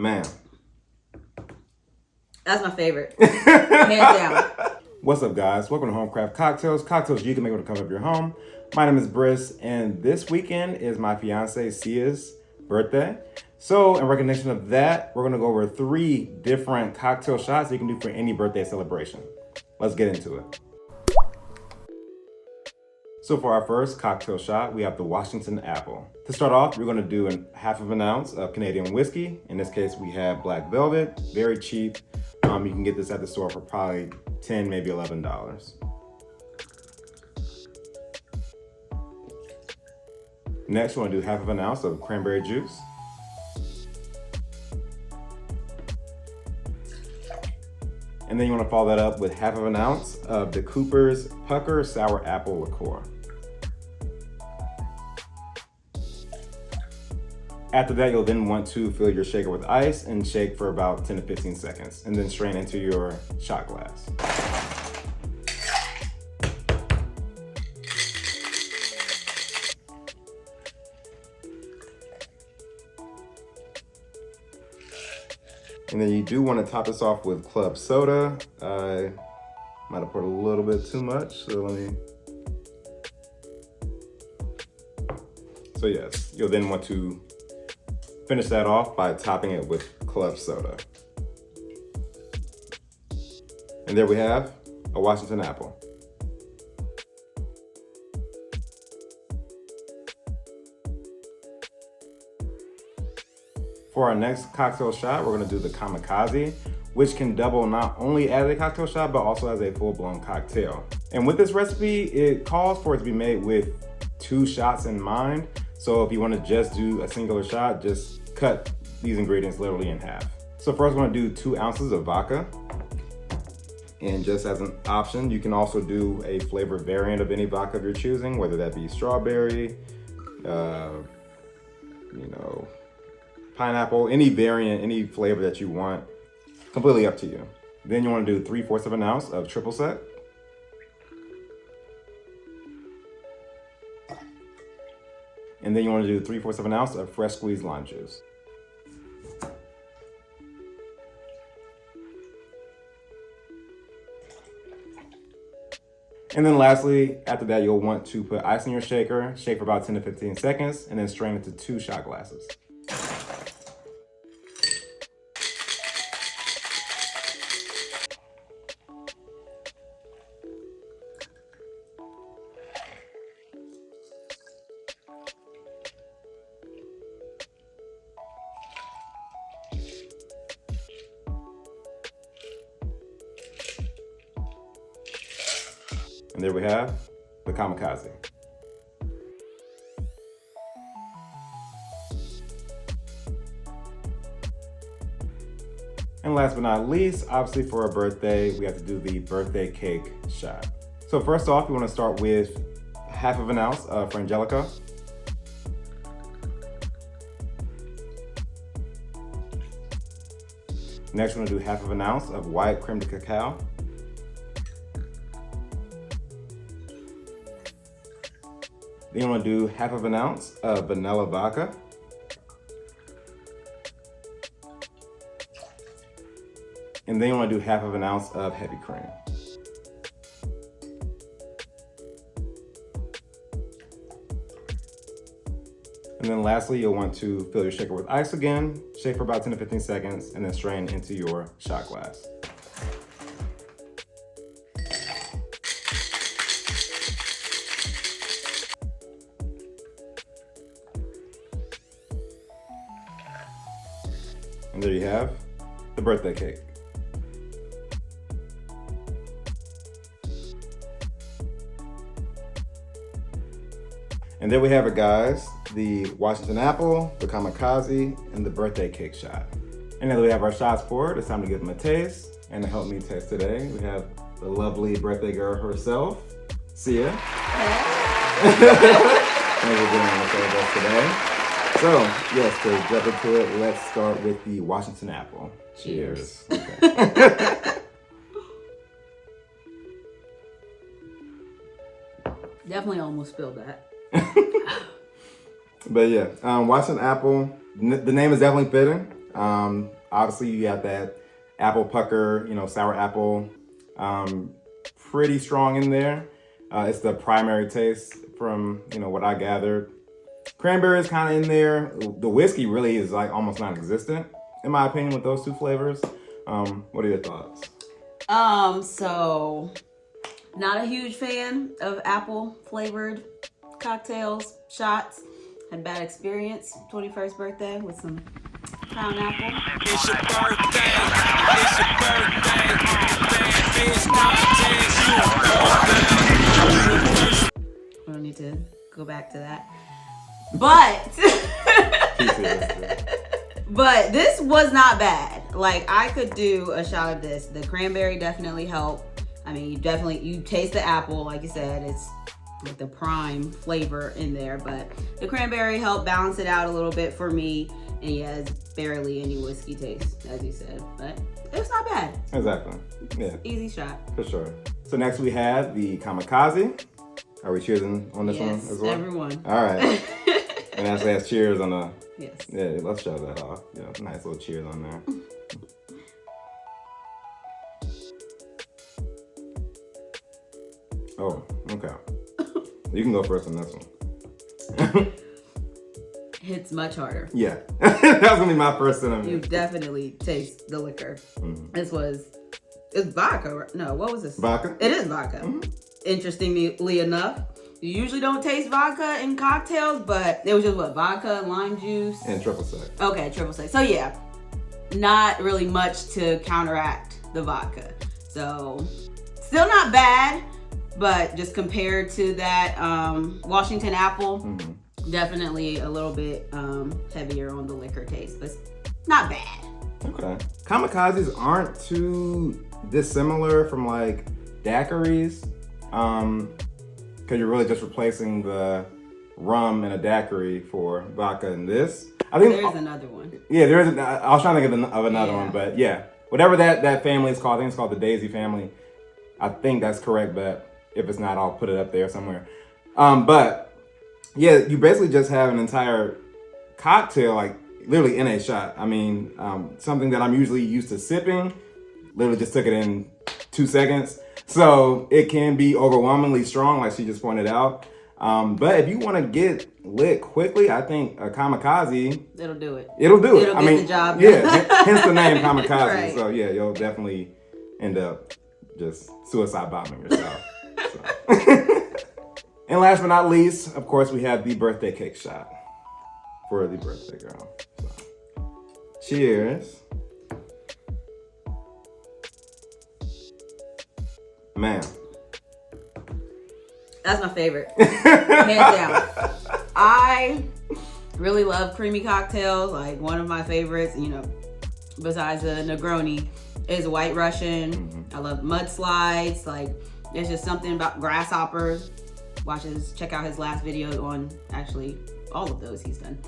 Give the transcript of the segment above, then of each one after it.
Man. That's my favorite. Hands down. What's up, guys? Welcome to HomeCraft Cocktails. Cocktails you can make when it comes up your home. My name is Briss, and this weekend is my fiancée Sia's birthday. So, in recognition of that, we're going to go over 3 different cocktail shots you can do for any birthday celebration. Let's get into it. So for our first cocktail shot, we have the Washington Apple. To start off, we're going to do half of an ounce of Canadian whiskey. In this case, we have Black Velvet, very cheap. You can get this at the store for probably $10, maybe $11. Next, we're going to do half of an ounce of cranberry juice. And then you want to follow that up with half of an ounce of the Cooper's Pucker Sour Apple Liqueur. After that, you'll then want to fill your shaker with ice and shake for about 10 to 15 seconds, and then strain into your shot glass. And then you do want to top this off with club soda. I might have poured a little bit too much, so yes, you'll then want to finish that off by topping it with club soda. And there we have a Washington Apple. For our next cocktail shot, we're going to do the Kamikaze, which can double not only as a cocktail shot, but also as a full-blown cocktail. And with this recipe, it calls for it to be made with 2 shots in mind. So if you want to just do a singular shot, just cut these ingredients literally in half. So first, we're going to do 2 ounces of vodka. And just as an option, you can also do a flavored variant of any vodka of your choosing, whether that be strawberry, pineapple, any variant, any flavor that you want, completely up to you. Then you want to do 3/4 of an ounce of triple sec. And then you want to do 3/4 of an ounce of fresh squeezed lime juice. And then lastly, after that, you'll want to put ice in your shaker, shake for about 10 to 15 seconds, and then strain into 2 shot glasses. And there we have the Kamikaze. And last but not least, obviously for a birthday, we have to do the birthday cake shot. So first off, you want to start with half of an ounce of Frangelico. Next, we're going to do half of an ounce of white creme de cacao. Then you want to do half of an ounce of vanilla vodka. And then you want to do half of an ounce of heavy cream. And then lastly, you'll want to fill your shaker with ice again, shake for about 10 to 15 seconds, and then strain into your shot glass. And there you have the birthday cake. And there we have it, guys. The Washington Apple, the Kamikaze, and the birthday cake shot. And now that we have our shots poured, it's time to give them a taste. And to help me taste today, we have the lovely birthday girl herself, Sia. And we're doing on the show with us today. So, yes, to jump into it, let's start with the Washington Apple. Cheers. Okay. Definitely almost spilled that. But yeah, Washington Apple, the name is definitely fitting. Obviously you got that apple pucker, sour apple, pretty strong in there. It's the primary taste from, what I gathered. Cranberry is kind of in there. The whiskey really is like almost non-existent, in my opinion, with those two flavors. What are your thoughts? So not a huge fan of apple flavored cocktails, shots. Had bad experience 21st birthday with some crown apple. It's your birthday. It's your birthday. I don't need to go back to that. But but this was not bad. Like, I could do a shot of this. The cranberry definitely helped. I mean, you taste the apple, like you said, it's like the prime flavor in there, but the cranberry helped balance it out a little bit for me. And yeah, it's barely any whiskey taste, as you said, but it's not bad. Exactly. Yeah. Easy shot. For sure. So next we have the Kamikaze. Are we cheering on this one as well? Everyone. All right. And that's cheers on the. Yes. Yeah, let's show that off. Yeah, nice little cheers on there. Oh, okay. You can go first on this one. Hits much harder. Yeah. That was gonna be my first sentiment. You definitely taste the liquor. Mm-hmm. It's vodka, right? No, what was this? Vodka? It is vodka. Mm-hmm. Interestingly enough, you usually don't taste vodka in cocktails, but it was just vodka, lime juice. And triple sec. Okay, triple sec. So yeah, not really much to counteract the vodka. So still not bad, but just compared to that Washington apple, definitely a little bit heavier on the liquor taste, but not bad. Okay. Kamikazes aren't too dissimilar from like daiquiris, because you're really just replacing the rum in a daiquiri for vodka in this. I think there's another one. Yeah, there is. I was trying to think of another one, but yeah, whatever that family is called, I think it's called the Daisy family. I think that's correct, but if it's not, I'll put it up there somewhere. But yeah, you basically just have an entire cocktail, like literally in a shot. I mean, something that I'm usually used to sipping, literally just took it in 2 seconds. So it can be overwhelmingly strong, like she just pointed out. But if you want to get lit quickly, I think a Kamikaze. It'll do it. It'll do it. It'll get the job done. Yeah, hence the name Kamikaze. Right. So yeah, you'll definitely end up just suicide bombing yourself. So. And last but not least, of course, we have the birthday cake shot for the birthday girl. So. Cheers. Man. That's my favorite. Hands down. I really love creamy cocktails. Like, one of my favorites, besides the Negroni, is White Russian. I love mudslides. Like, there's just something about grasshoppers. Check out his last video on actually all of those he's done.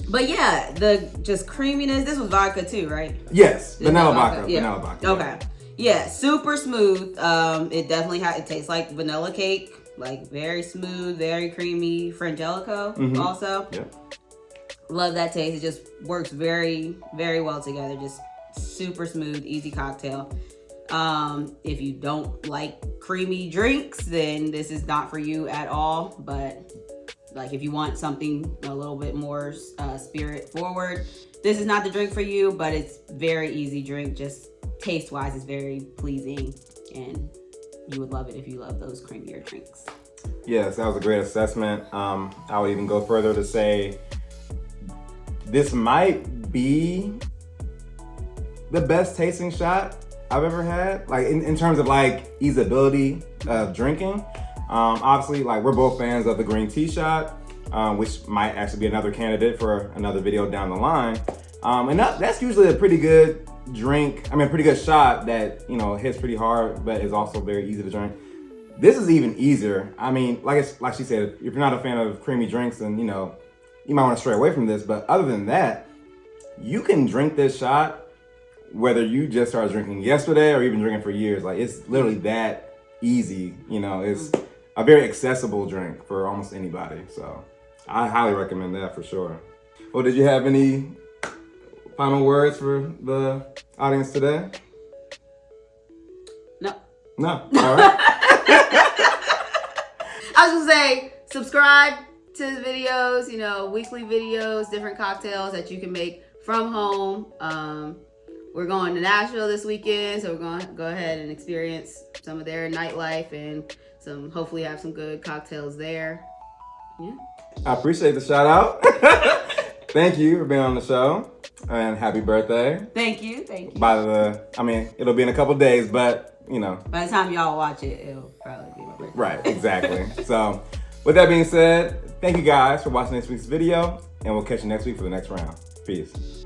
But yeah, the just creaminess. This was vodka too, right? Yes, vanilla vodka. Yeah. Vanilla vodka. Okay. Yeah, super smooth. It definitely it tastes like vanilla cake, like very smooth, very creamy. Frangelico also. Yeah. Love that taste. It just works very, very well together. Just super smooth, easy cocktail. If you don't like creamy drinks, then this is not for you at all. But like, if you want something a little bit more spirit forward, this is not the drink for you. But it's very easy drink. Just taste wise, it's very pleasing, and you would love it if you love those creamier drinks. Yes, that was a great assessment. I would even go further to say this might be the best tasting shot I've ever had, like in terms of like easeability of drinking. Obviously, like, we're both fans of the green tea shot, which might actually be another candidate for another video down the line. And that's usually a pretty good drink. I mean, a pretty good shot that, hits pretty hard, but is also very easy to drink. This is even easier. I mean, like she said, if you're not a fan of creamy drinks, then, you might want to stray away from this. But other than that, you can drink this shot whether you just started drinking yesterday or even drinking for years. Like, it's literally that easy. It's a very accessible drink for almost anybody. So I highly recommend that for sure. Well, did you have any Final words for the audience today? No. No. All right. I was gonna say, subscribe to the videos, you know, weekly videos, different cocktails that you can make from home. We're going to Nashville this weekend, so we're going to go ahead and experience some of their nightlife and hopefully have some good cocktails there. Yeah. I appreciate the shout out. Thank you for being on the show, and happy birthday. Thank you. It'll be in a couple days, but you know. By the time y'all watch it, it'll probably be my birthday. Right, exactly. So, with that being said, thank you guys for watching this week's video, and we'll catch you next week for the next round. Peace.